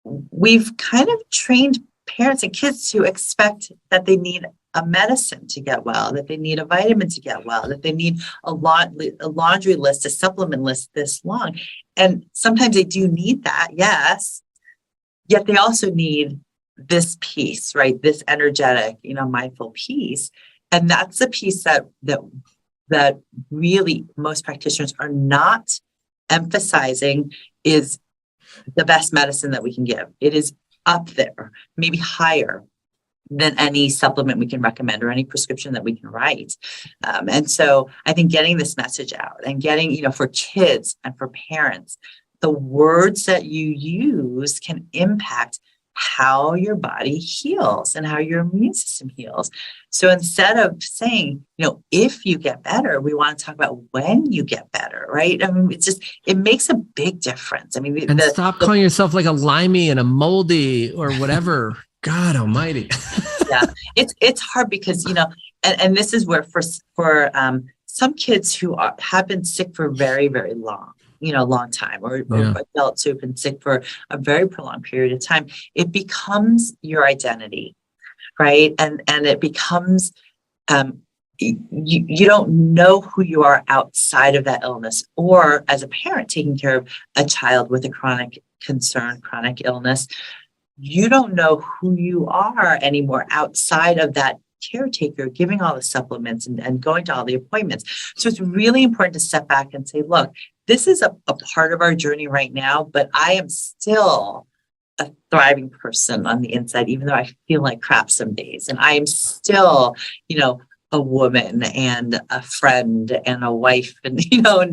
we've kind of trained parents and kids to expect that they need a medicine to get well, that they need a vitamin to get well, that they need a laundry list, a supplement list this long. And sometimes they do need that, yes. Yet they also need this piece, right? This energetic, mindful piece. And that's the piece that really most practitioners are not emphasizing is the best medicine that we can give. It is up there, maybe higher than any supplement we can recommend or any prescription that we can write. And so I think getting this message out and getting, for kids and for parents, the words that you use can impact how your body heals and how your immune system heals. So instead of saying, if you get better, we want to talk about when you get better, right? I mean, it makes a big difference. I mean, stop calling yourself like a limey and a moldy or whatever. God almighty. Yeah, it's hard because, and this is where for some kids who have been sick for very, very long time, or adults who've been sick for a very prolonged period of time, it becomes your identity, right? And it becomes, you don't know who you are outside of that illness, or as a parent taking care of a child with a chronic concern, chronic illness, you don't know who you are anymore outside of that caretaker giving all the supplements and going to all the appointments. So it's really important to step back and say, look, this is a part of our journey right now, but I am still a thriving person on the inside, even though I feel like crap some days. And I am still, a woman and a friend and a wife, and,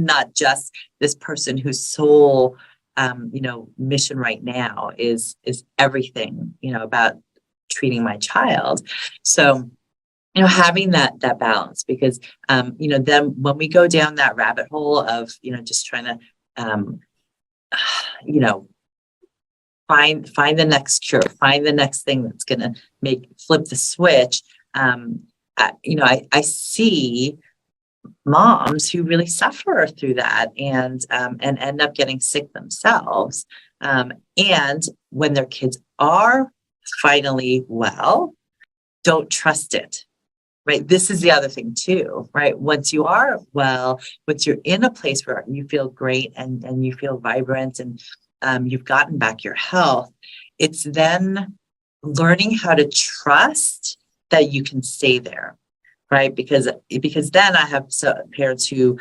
not just this person whose sole mission right now is everything, about treating my child. So, having that balance, because, then when we go down that rabbit hole of, just trying to, find the next cure, find the next thing that's going to flip the switch. I see moms who really suffer through that and end up getting sick themselves. And when their kids are finally well, don't trust it, right? This is the other thing too, right? Once you are well, once you're in a place where you feel great and you feel vibrant and you've gotten back your health, it's then learning how to trust that you can stay there. Right. Because then I have parents who,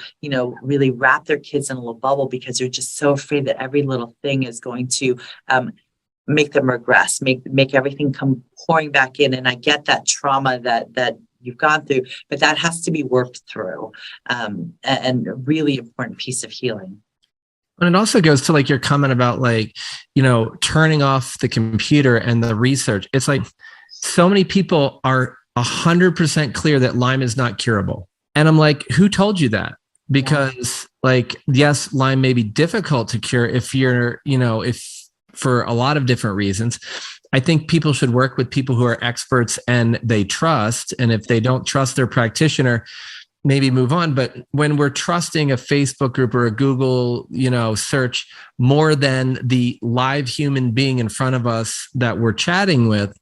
really wrap their kids in a little bubble because they're just so afraid that every little thing is going to make them regress, make everything come pouring back in. And I get that trauma that you've gone through, but that has to be worked through, and a really important piece of healing. And it also goes to like your comment about like, turning off the computer and the research. It's like so many people are 100% clear that Lyme is not curable. And I'm like, who told you that? Because like, yes, Lyme may be difficult to cure if you're, if for a lot of different reasons. I think people should work with people who are experts and they trust. And if they don't trust their practitioner, maybe move on. But when we're trusting a Facebook group or a Google, search more than the live human being in front of us that we're chatting with,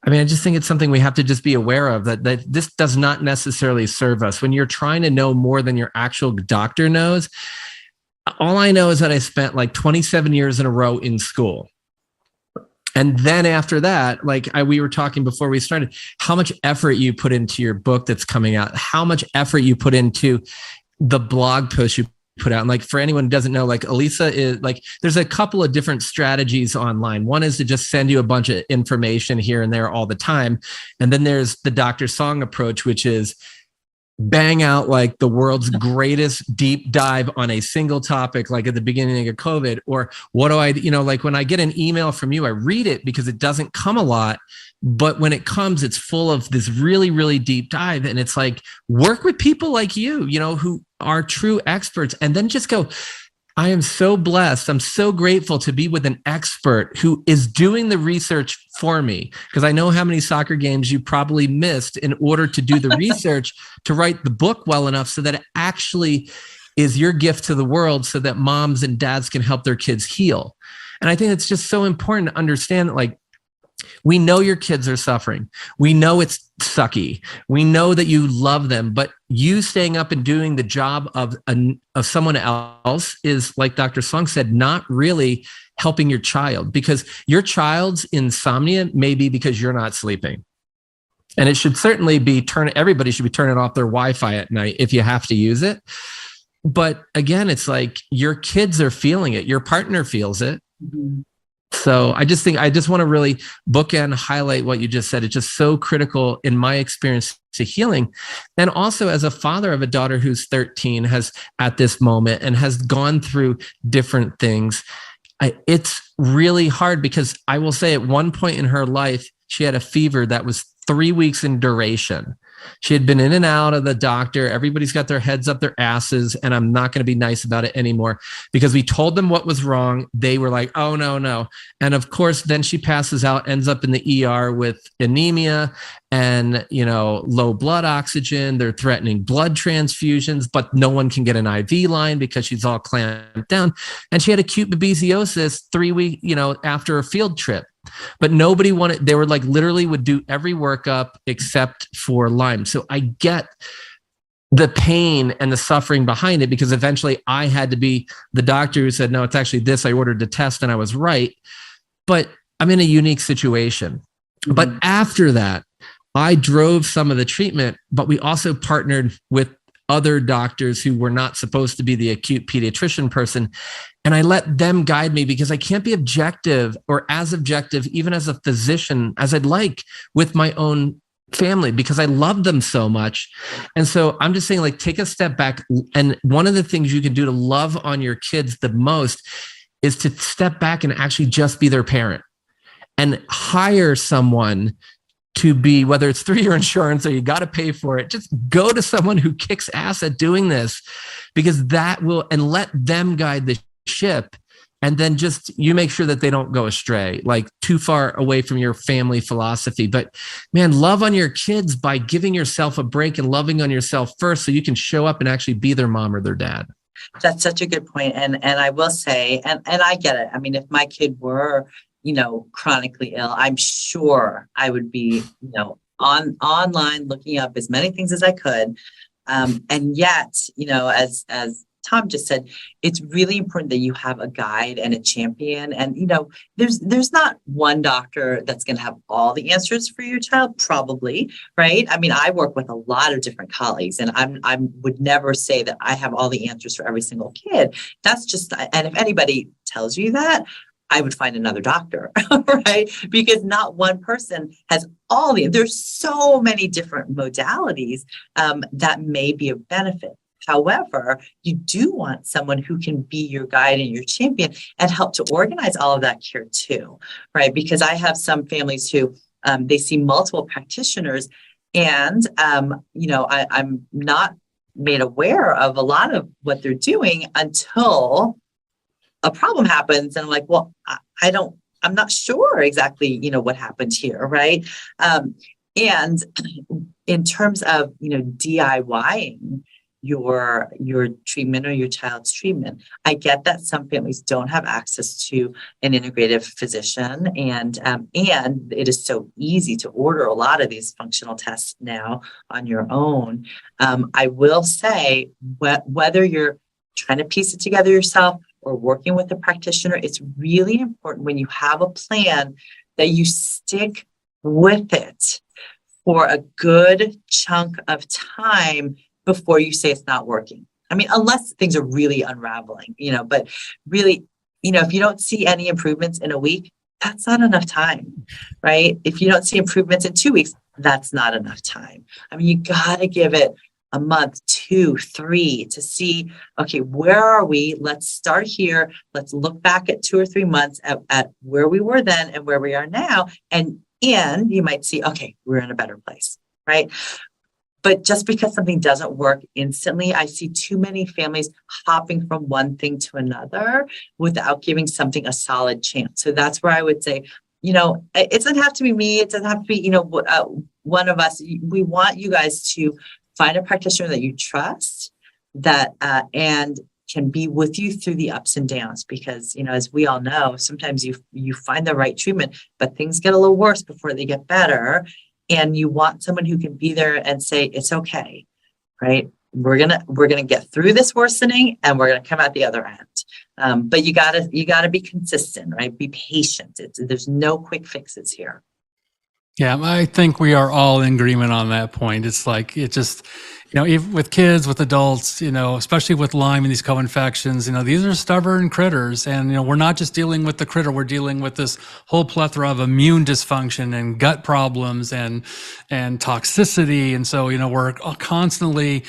I mean, I just think it's something we have to just be aware of, that this does not necessarily serve us. When you're trying to know more than your actual doctor knows, all I know is that I spent like 27 years in a row in school. And then after that, we were talking before we started, how much effort you put into your book that's coming out, how much effort you put into the blog post you put out. And like, for anyone who doesn't know, like Elisa is like, there's a couple of different strategies online. One is to just send you a bunch of information here and there all the time. And then there's the Dr. Song approach, which is bang out like the world's greatest deep dive on a single topic, like at the beginning of COVID. Or what do I, like when I get an email from you, I read it because it doesn't come a lot. But when it comes, it's full of this really, really deep dive. And it's like, work with people like you, who are true experts, and then just go, I am so blessed. I'm so grateful to be with an expert who is doing the research for me, because I know how many soccer games you probably missed in order to do the research to write the book well enough so that it actually is your gift to the world, so that moms and dads can help their kids heal. And I think it's just so important to understand that, like, we know your kids are suffering. We know it's sucky. We know that you love them, but you staying up and doing the job of someone else is, like Dr. Song said, not really helping your child, because your child's insomnia may be because you're not sleeping. And it should certainly be everybody should be turning off their Wi-Fi at night if you have to use it. But again, it's like your kids are feeling it. Your partner feels it. Mm-hmm. So I just want to really bookend, highlight what you just said. It's just so critical in my experience to healing. And also as a father of a daughter who's 13, has at this moment and has gone through different things. It's really hard, because I will say at one point in her life, she had a fever that was 3 weeks in duration. She had been in and out of the doctor. Everybody's got their heads up their asses, and I'm not going to be nice about it anymore, because we told them what was wrong. They were like, oh, no. And of course, then she passes out, ends up in the ER with anemia and, low blood oxygen. They're threatening blood transfusions, but no one can get an IV line because she's all clamped down. And she had acute babesiosis 3 weeks, after a field trip. But nobody wanted, they were like literally would do every workup except for Lyme. So I get the pain and the suffering behind it, because eventually I had to be the doctor who said, no, it's actually this. I ordered the test and I was right. But I'm in a unique situation. Mm-hmm. But after that, I drove some of the treatment, but we also partnered with other doctors who were not supposed to be the acute pediatrician person. And I let them guide me, because I can't be objective, or as objective, even as a physician, as I'd like with my own family, because I love them so much. And so I'm just saying, like, take a step back. And one of the things you can do to love on your kids the most is to step back and actually just be their parent, and hire someone to be, whether it's through your insurance or you got to pay for it, just go to someone who kicks ass at doing this, because that will, and let them guide the ship. And then just, you make sure that they don't go astray, like too far away from your family philosophy. But man, love on your kids by giving yourself a break and loving on yourself first, so you can show up and actually be their mom or their dad. That's such a good point. And I will say, and I get it. I mean, if my kid were, chronically ill, I'm sure I would be, online looking up as many things as I could. And yet, as Tom just said, it's really important that you have a guide and a champion. And, there's not one doctor that's going to have all the answers for your child, probably, right? I mean, I work with a lot of different colleagues, and I would never say that I have all the answers for every single kid. That's just, and if anybody tells you that, I would find another doctor, right? Because not one person has there's so many different modalities that may be of benefit. However, you do want someone who can be your guide and your champion and help to organize all of that care too, right? Because I have some families who they see multiple practitioners, and I'm not made aware of a lot of what they're doing until a problem happens. And I'm like, well, I'm not sure exactly, what happened here. Right. And in terms of, DIYing your treatment or your child's treatment, I get that some families don't have access to an integrative physician, and it is so easy to order a lot of these functional tests now on your own. I will say, whether you're trying to piece it together yourself or working with a practitioner, it's really important when you have a plan that you stick with it for a good chunk of time before you say it's not working. I mean, unless things are really unraveling, but really, if you don't see any improvements in a week, that's not enough time, right? If you don't see improvements in 2 weeks, that's not enough time. I mean, you got to give it a month, 2, 3 to see, okay, where are we? Let's start here. Let's look back at 2 or 3 months at where we were then and where we are now. And you might see, okay, we're in a better place, right? But just because something doesn't work instantly, I see too many families hopping from one thing to another without giving something a solid chance. So that's where I would say, it doesn't have to be me. It doesn't have to be, one of us. We want you guys to find a practitioner that you trust that and can be with you through the ups and downs, because, as we all know, sometimes you find the right treatment, but things get a little worse before they get better. And you want someone who can be there and say, it's okay, right? We're gonna get through this worsening and we're gonna come out the other end. But you gotta be consistent, right? Be patient. There's no quick fixes here. Yeah, I think we are all in agreement on that point. It's like, it just, even with kids, with adults, especially with Lyme and these co-infections, these are stubborn critters. And, we're not just dealing with the critter, we're dealing with this whole plethora of immune dysfunction and gut problems and toxicity. And so, we're constantly,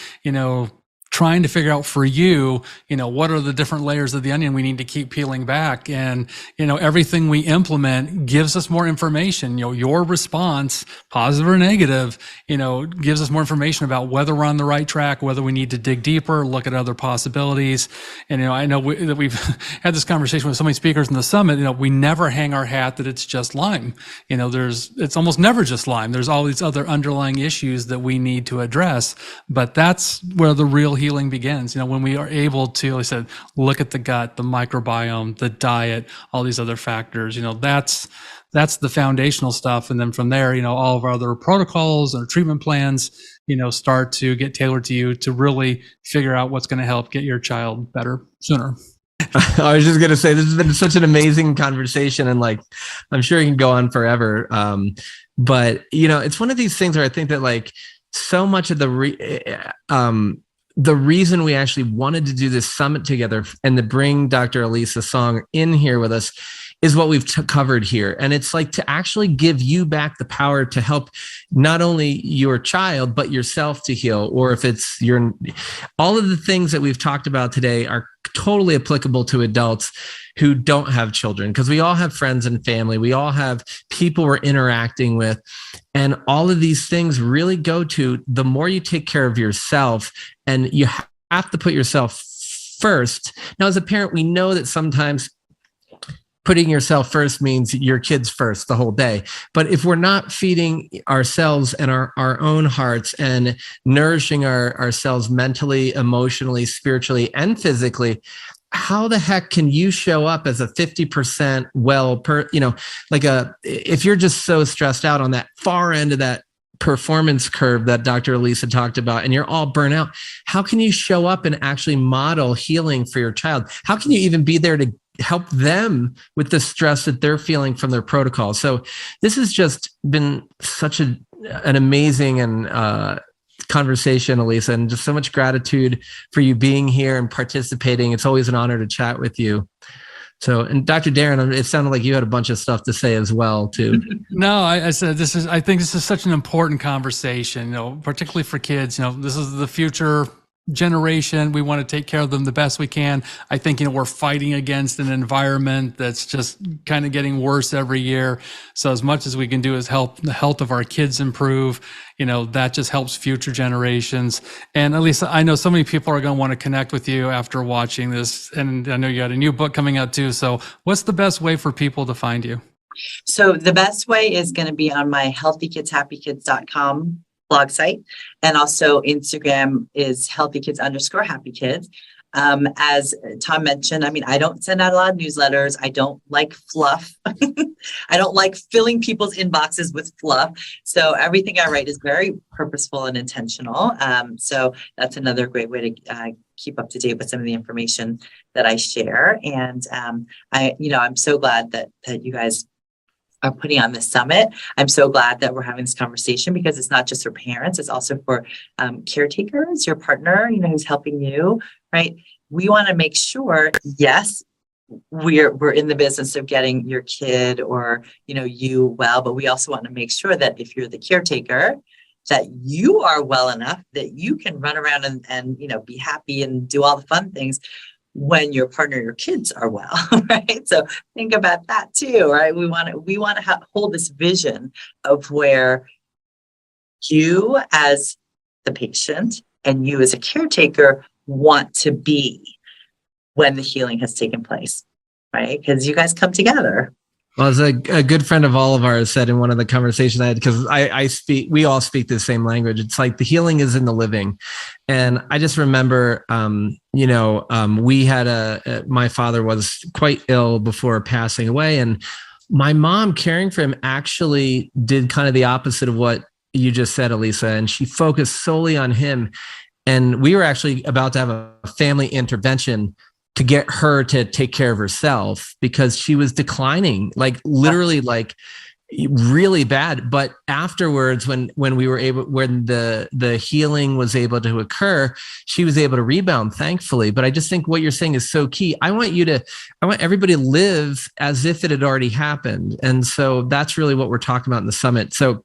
trying to figure out for you, what are the different layers of the onion we need to keep peeling back. And, everything we implement gives us more information. Your response, positive or negative, gives us more information about whether we're on the right track, whether we need to dig deeper, look at other possibilities. And, I know that we've had this conversation with so many speakers in the summit, we never hang our hat that it's just Lyme. It's almost never just Lyme. There's all these other underlying issues that we need to address, but that's where the real healing begins. When we are able to, like I said, look at the gut, the microbiome, the diet, all these other factors, that's the foundational stuff. And then from there, all of our other protocols and treatment plans, start to get tailored to you to really figure out what's going to help get your child better sooner. I was just going to say, this has been such an amazing conversation, and I'm sure you can go on forever. But it's one of these things where I think that so much of the reason we actually wanted to do this summit together and to bring Dr. Eliza Song in here with us is what we've covered here. And it's to actually give you back the power to help not only your child, but yourself to heal. Or if it's all of the things that we've talked about today are totally applicable to adults who don't have children, because we all have friends and family. We all have people we're interacting with. And all of these things really go to the more you take care of yourself, and you have to put yourself first. Now, as a parent, we know that sometimes putting yourself first means your kids first the whole day. But if we're not feeding ourselves and our own hearts and nourishing ourselves mentally, emotionally, spiritually, and physically, how the heck can you show up as a 50% if you're just so stressed out on that far end of that performance curve that Dr. Eliza talked about, and you're all burnt out, how can you show up and actually model healing for your child? How can you even be there to help them with the stress that they're feeling from their protocol? So this has just been such an amazing and conversation, Eliza, and just so much gratitude for you being here and participating. It's always an honor to chat with you. So, and Dr. Darren, it sounded like you had a bunch of stuff to say as well, too. No, I said, I think this is such an important conversation, particularly for kids. This is the future generation. We want to take care of them the best we can. I think, we're fighting against an environment that's just kind of getting worse every year. So as much as we can do is help the health of our kids improve, that just helps future generations. And at least I know so many people are going to want to connect with you after watching this. And I know you got a new book coming out too. So what's the best way for people to find you? So the best way is going to be on my healthykidshappykids.com blog site. And also Instagram is healthykids_happykids. As Tom mentioned, I don't send out a lot of newsletters. I don't like fluff. I don't like filling people's inboxes with fluff. So everything I write is very purposeful and intentional. So that's another great way to keep up to date with some of the information that I share. And I'm so glad that you guys are putting on this summit. I'm so glad that we're having this conversation, because it's not just for parents, it's also for caretakers, your partner, who's helping you, right? We want to make sure, yes, we're in the business of getting your kid or, you well, but we also want to make sure that if you're the caretaker, that you are well enough that you can run around and be happy and do all the fun things when your partner, your kids are well, right? So think about that too, right? We want to hold this vision of where you as the patient and you as a caretaker want to be when the healing has taken place, right? Because you guys come together. Well, as a good friend of all of ours said in one of the conversations I had, because we all speak the same language. It's like the healing is in the living. And I just remember, we had my father was quite ill before passing away. And my mom, caring for him, actually did kind of the opposite of what you just said, Elisa. And she focused solely on him. And we were actually about to have a family intervention to get her to take care of herself because she was declining, like literally, like really bad. But afterwards, when the healing was able to occur, she was able to rebound, thankfully. But I just think what you're saying is so key. I want everybody to live as if it had already happened. And so that's really what we're talking about in the summit. So,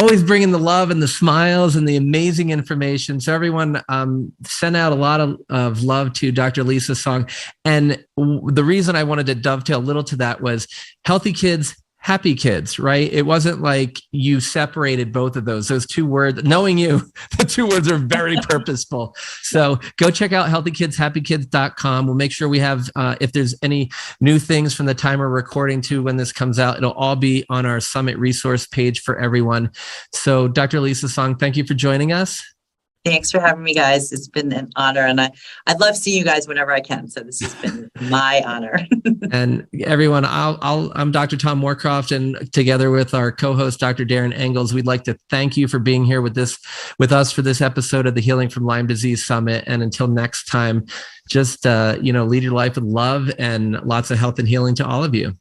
always bringing the love and the smiles and the amazing information. So everyone, send out a lot of love to Dr. Elisa Song. And the reason I wanted to dovetail a little to that was healthy kids, happy kids, right? It wasn't like you separated both of those two words. Knowing you, the two words are very purposeful. So go check out healthykidshappykids.com. We'll make sure we have, if there's any new things from the time we're recording to when this comes out, it'll all be on our summit resource page for everyone. So Dr. Elisa Song, thank you for joining us. Thanks for having me, guys. It's been an honor, and I'd love seeing you guys whenever I can. So this has been my honor. And everyone, I'm Dr. Tom Moorcroft, and together with our co-host, Dr. Darren Engels, we'd like to thank you for being here with us for this episode of the Healing from Lyme Disease Summit. And until next time, just lead your life with love and lots of health and healing to all of you.